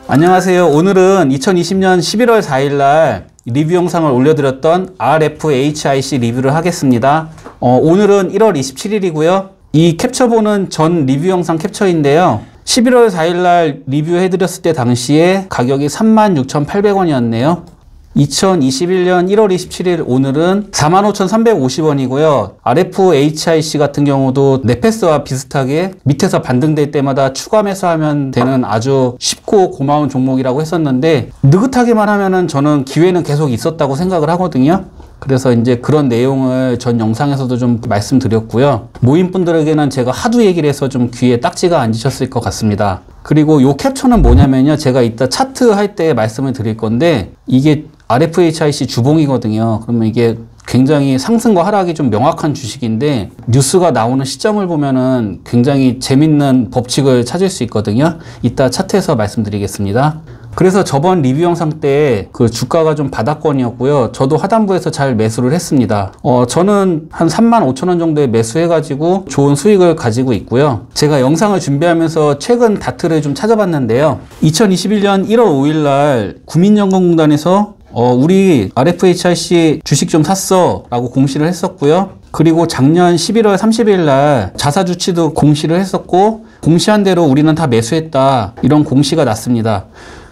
안녕하세요. 오늘은 2020년 11월 4일날 리뷰 영상을 올려드렸던 RFHIC 리뷰를 하겠습니다. 오늘은 1월 27일이고요. 이 캡처본은 전 리뷰 영상 캡처인데요. 11월 4일날 리뷰해드렸을 때 당시에 가격이 36,800원이었네요. 2021년 1월 27일 오늘은 45,350원이고요. RFHIC 같은 경우도 네페스와 비슷하게 밑에서 반등될 때마다 추가 매수하면 되는 아주 쉽고 고마운 종목이라고 했었는데, 느긋하게만 하면은 저는 기회는 계속 있었다고 생각을 하거든요. 그래서 이제 그런 내용을 전 영상에서도 좀 말씀드렸고요. 모임분들에게는 제가 하도 얘기를 해서 좀 귀에 딱지가 앉으셨을 것 같습니다. 그리고 요 캡처는 뭐냐면요, 제가 이따 차트 할 때 말씀을 드릴 건데, 이게 RFHIC 주봉이거든요. 그러면 이게 굉장히 상승과 하락이 좀 명확한 주식인데, 뉴스가 나오는 시점을 보면은 굉장히 재밌는 법칙을 찾을 수 있거든요. 이따 차트에서 말씀드리겠습니다. 그래서 저번 리뷰 영상 때 그 주가가 좀 바닥권이었고요. 저도 하단부에서 잘 매수를 했습니다. 저는 한 35,000원 정도에 매수해가지고 좋은 수익을 가지고 있고요. 제가 영상을 준비하면서 최근 다트를 좀 찾아봤는데요. 2021년 1월 5일날 국민연금공단에서 우리 RFHIC 주식 좀 샀어 라고 공시를 했었고요. 그리고 작년 11월 30일 날 자사주치도 공시를 했었고, 공시한 대로 우리는 다 매수했다, 이런 공시가 났습니다.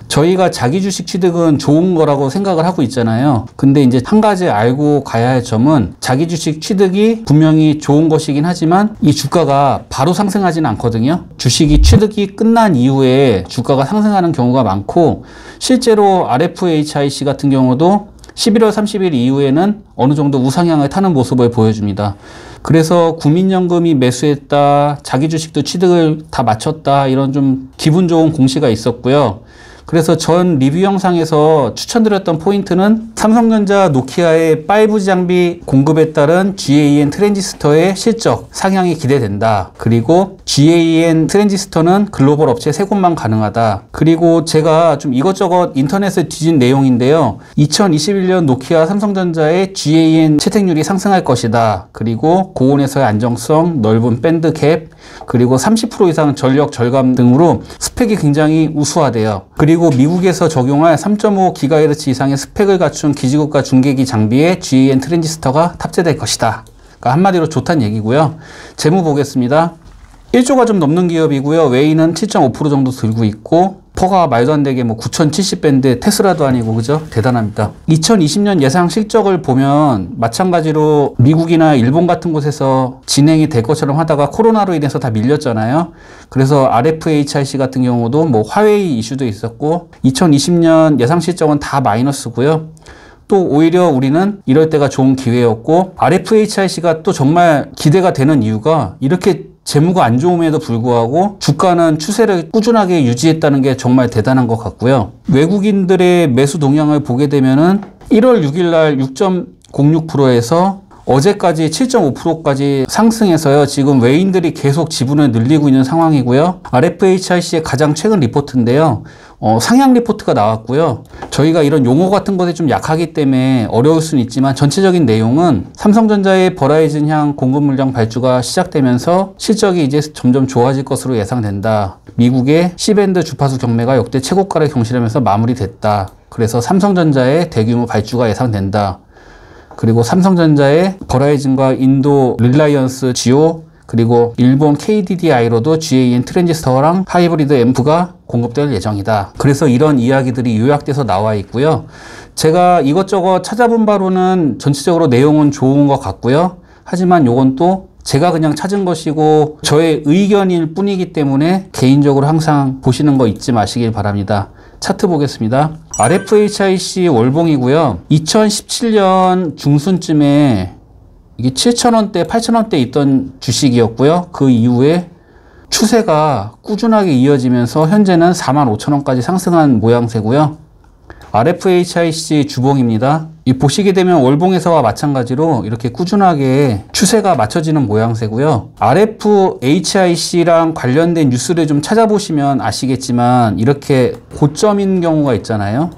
저희가 자기 주식 취득은 좋은 거라고 생각을 하고 있잖아요. 근데 이제 한 가지 알고 가야 할 점은, 자기 주식 취득이 분명히 좋은 것이긴 하지만 이 주가가 바로 상승하지는 않거든요. 주식이 취득이 끝난 이후에 주가가 상승하는 경우가 많고, 실제로 RFHIC 같은 경우도 11월 30일 이후에는 어느 정도 우상향을 타는 모습을 보여줍니다. 그래서 국민연금이 매수했다, 자기 주식도 취득을 다 마쳤다, 이런 좀 기분 좋은 공시가 있었고요. 그래서 전 리뷰 영상에서 추천드렸던 포인트는 삼성전자, 노키아의 5G 장비 공급에 따른 GAN 트랜지스터의 실적 상향이 기대된다. 그리고 GAN 트랜지스터는 글로벌 업체 3곳만 가능하다. 그리고 제가 좀 이것저것 인터넷에 뒤진 내용인데요. 2021년 노키아, 삼성전자의 GAN 채택률이 상승할 것이다. 그리고 고온에서의 안정성, 넓은 밴드 갭, 그리고 30% 이상 전력 절감 등으로 스펙이 굉장히 우수하대요. 그리고 미국에서 적용할 3.5GHz 이상의 스펙을 갖춘 기지국가 중계기 장비에 GAN 트랜지스터가 탑재될 것이다. 그러니까 한마디로 좋다는 얘기고요. 재무 보겠습니다. 1조가 좀 넘는 기업이고요. 웨이는 7.5% 정도 들고 있고, 퍼가 말도 안 되게 9,070배인데 테슬라도 아니고, 그죠? 대단합니다. 2020년 예상 실적을 보면 마찬가지로 미국이나 일본 같은 곳에서 진행이 될 것처럼 하다가 코로나로 인해서 다 밀렸잖아요. 그래서 RFHIC 같은 경우도 화웨이 이슈도 있었고, 2020년 예상 실적은 다 마이너스고요. 또 오히려 우리는 이럴 때가 좋은 기회였고, RFHIC가 또 정말 기대가 되는 이유가, 이렇게 재무가 안 좋음에도 불구하고 주가는 추세를 꾸준하게 유지했다는 게 정말 대단한 것 같고요. 외국인들의 매수 동향을 보게 되면은 1월 6일 날 6.06%에서 어제까지 7.5%까지 상승해서요. 지금 외인들이 계속 지분을 늘리고 있는 상황이고요. RFHIC의 가장 최근 리포트인데요. 상향 리포트가 나왔고요. 저희가 이런 용어 같은 것에 좀 약하기 때문에 어려울 수는 있지만, 전체적인 내용은 삼성전자의 버라이즌향 공급 물량 발주가 시작되면서 실적이 이제 점점 좋아질 것으로 예상된다. 미국의 C밴드 주파수 경매가 역대 최고가를 경신하면서 마무리됐다. 그래서 삼성전자의 대규모 발주가 예상된다. 그리고 삼성전자의 버라이즌과 인도 릴라이언스 지오, 그리고 일본 KDDI로도 GAN 트랜지스터랑 하이브리드 앰프가 공급될 예정이다. 그래서 이런 이야기들이 요약돼서 나와 있고요. 제가 이것저것 찾아본 바로는 전체적으로 내용은 좋은 것 같고요. 하지만 요건 또 제가 그냥 찾은 것이고 저의 의견일 뿐이기 때문에 개인적으로 항상 보시는 거 잊지 마시길 바랍니다. 차트 보겠습니다. RFHIC 월봉이고요. 2017년 중순쯤에 이게 7,000원대, 8,000원대 있던 주식이었고요. 그 이후에 추세가 꾸준하게 이어지면서 현재는 45,000원까지 상승한 모양새고요. RFHIC 주봉입니다. 이 보시게 되면 월봉에서와 마찬가지로 이렇게 꾸준하게 추세가 맞춰지는 모양새고요. RFHIC랑 관련된 뉴스를 좀 찾아보시면 아시겠지만, 이렇게 고점인 경우가 있잖아요.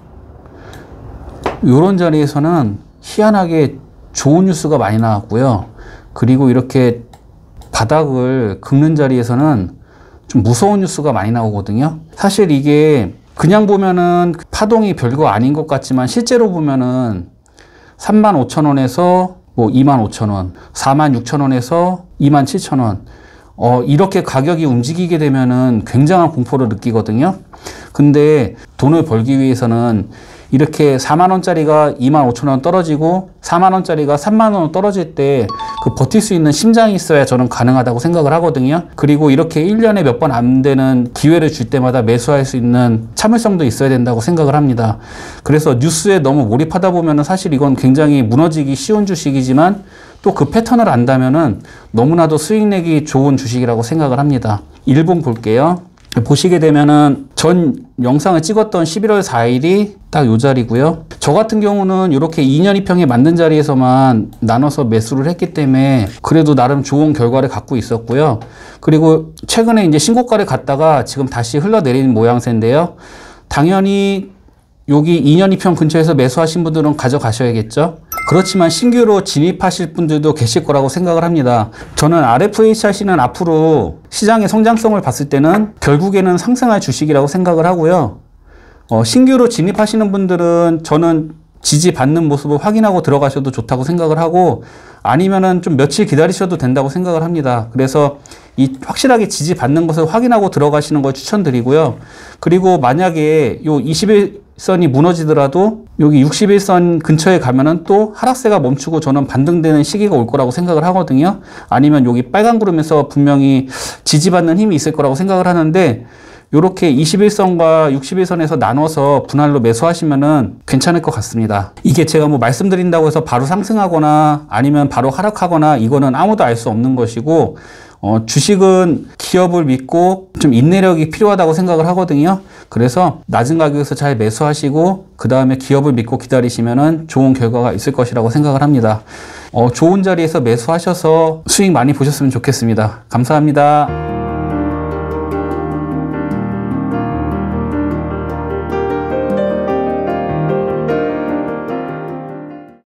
이런 자리에서는 희한하게 좋은 뉴스가 많이 나왔고요. 그리고 이렇게 바닥을 긁는 자리에서는 좀 무서운 뉴스가 많이 나오거든요. 사실 이게 그냥 보면은 파동이 별거 아닌 것 같지만 실제로 보면은 35,000원에서 뭐 25,000원, 46,000원에서 27,000원. 이렇게 가격이 움직이게 되면은 굉장한 공포를 느끼거든요. 근데 돈을 벌기 위해서는 이렇게 4만원짜리가 25,000원 떨어지고 4만원짜리가 3만원 떨어질 때 그 버틸 수 있는 심장이 있어야 저는 가능하다고 생각을 하거든요. 그리고 이렇게 1년에 몇 번 안 되는 기회를 줄 때마다 매수할 수 있는 참을성도 있어야 된다고 생각을 합니다. 그래서 뉴스에 너무 몰입하다 보면은 사실 이건 굉장히 무너지기 쉬운 주식이지만 또 그 패턴을 안다면은 너무나도 수익 내기 좋은 주식이라고 생각을 합니다. 일본 볼게요. 보시게 되면은 전 영상을 찍었던 11월 4일이 딱 요 자리고요. 저 같은 경우는 이렇게 2년 2평에 맞는 자리에서만 나눠서 매수를 했기 때문에 그래도 나름 좋은 결과를 갖고 있었고요. 그리고 최근에 이제 신고가를 갔다가 지금 다시 흘러내리는 모양새인데요. 당연히 여기 2년 2평 근처에서 매수하신 분들은 가져가셔야겠죠. 그렇지만 신규로 진입하실 분들도 계실 거라고 생각을 합니다. 저는 RFHIC는 앞으로 시장의 성장성을 봤을 때는 결국에는 상승할 주식이라고 생각을 하고요. 신규로 진입하시는 분들은 저는 지지받는 모습을 확인하고 들어가셔도 좋다고 생각을 하고 아니면은 좀 며칠 기다리셔도 된다고 생각을 합니다. 그래서 이 확실하게 지지받는 것을 확인하고 들어가시는 걸 추천드리고요. 그리고 만약에 요 21선이 무너지더라도 여기 61선 근처에 가면은 또 하락세가 멈추고 저는 반등되는 시기가 올 거라고 생각을 하거든요. 아니면 여기 빨간 구름에서 분명히 지지받는 힘이 있을 거라고 생각을 하는데 요렇게 21선과 61선에서 나눠서 분할로 매수하시면은 괜찮을 것 같습니다. 이게 제가 뭐 말씀드린다고 해서 바로 상승하거나 아니면 바로 하락하거나 이거는 아무도 알 수 없는 것이고 주식은 기업을 믿고 좀 인내력이 필요하다고 생각을 하거든요. 그래서 낮은 가격에서 잘 매수하시고 그 다음에 기업을 믿고 기다리시면은 좋은 결과가 있을 것이라고 생각을 합니다. 좋은 자리에서 매수하셔서 수익 많이 보셨으면 좋겠습니다. 감사합니다.